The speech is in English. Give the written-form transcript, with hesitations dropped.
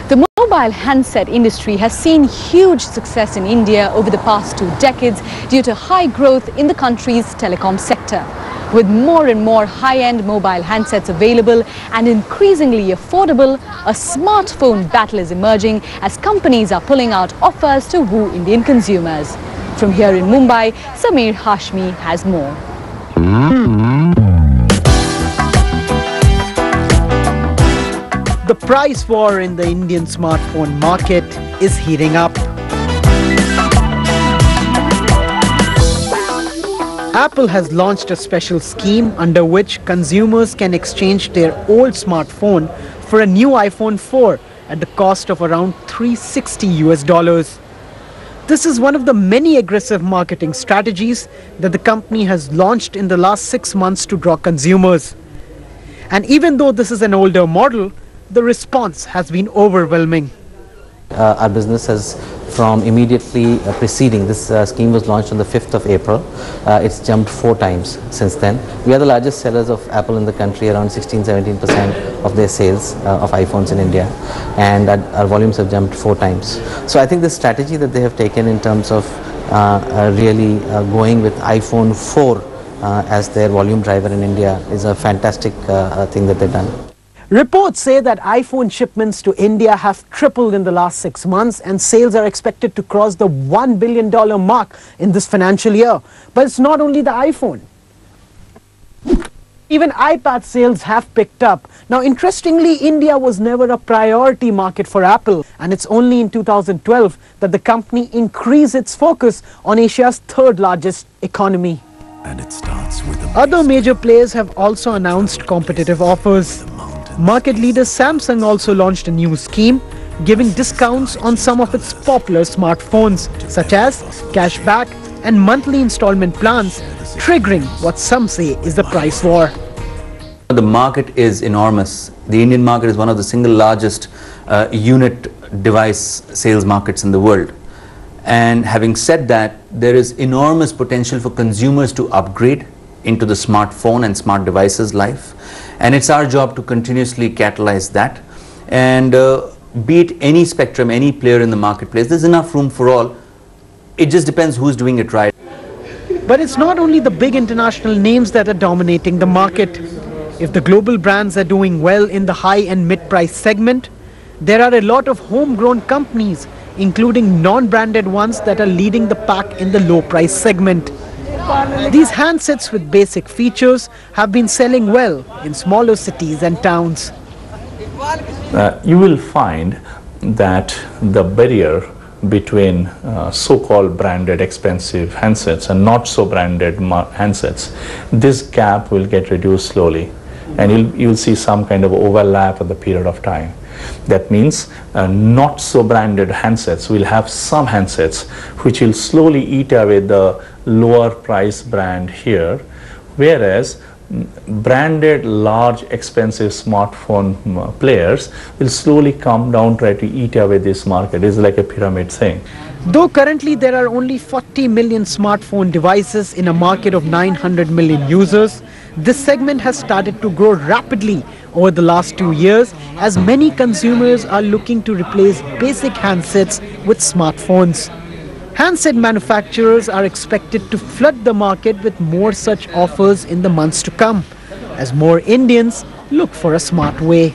The mobile handset industry has seen huge success in India over the past 2 decades due to high growth in the country's telecom sector. With more and more high-end mobile handsets available and increasingly affordable, a smartphone battle is emerging as companies are pulling out offers to woo Indian consumers. From here in Mumbai, Sameer Hashmi has more. The price war in the Indian smartphone market is heating up. Apple has launched a special scheme under which consumers can exchange their old smartphone for a new iPhone 4 at the cost of around $360. This is one of the many aggressive marketing strategies that the company has launched in the last 6 months to draw consumers. And even though this is an older model, the response has been overwhelming. Our business has, from immediately preceding, this scheme was launched on the 5th of April. It's jumped 4 times since then. We are the largest sellers of Apple in the country, around 16-17% of their sales of iPhones in India, and our volumes have jumped 4 times. So I think the strategy that they have taken in terms of really going with iPhone 4 as their volume driver in India is a fantastic thing that they've done. Reports say that iPhone shipments to India have tripled in the last 6 months and sales are expected to cross the $1 billion mark in this financial year. But it's not only the iPhone. Even iPad sales have picked up. Now, interestingly, India was never a priority market for Apple, and it's only in 2012 that the company increased its focus on Asia's 3rd largest economy. And it starts with Other major players have also announced competitive offers. Market leader Samsung also launched a new scheme, giving discounts on some of its popular smartphones, such as cashback and monthly installment plans, triggering what some say is the price war. The market is enormous. The Indian market is one of the single largest unit device sales markets in the world. And having said that, there is enormous potential for consumers to upgrade into the smartphone and smart devices life, and it's our job to continuously catalyze that. And be it any spectrum, any player in the marketplace, there's enough room for all. It just depends who's doing it right. But it's not only the big international names that are dominating the market. If the global brands are doing well in the high and mid-price segment, there are a lot of homegrown companies, including non-branded ones, that are leading the pack in the low-price segment. These handsets with basic features have been selling well in smaller cities and towns. You will find that the barrier between so-called branded expensive handsets and not so branded handsets, this gap will get reduced slowly, and you'll see some kind of overlap at the period of time. That means not so branded handsets will have some handsets which will slowly eat away the lower price brand here, whereas branded large expensive smartphone players will slowly come down, try to eat away this market. It's like a pyramid thing. Though currently there are only 40 million smartphone devices in a market of 900 million users, this segment has started to grow rapidly over the last 2 years as many consumers are looking to replace basic handsets with smartphones. Handset manufacturers are expected to flood the market with more such offers in the months to come, as more Indians look for a smart way.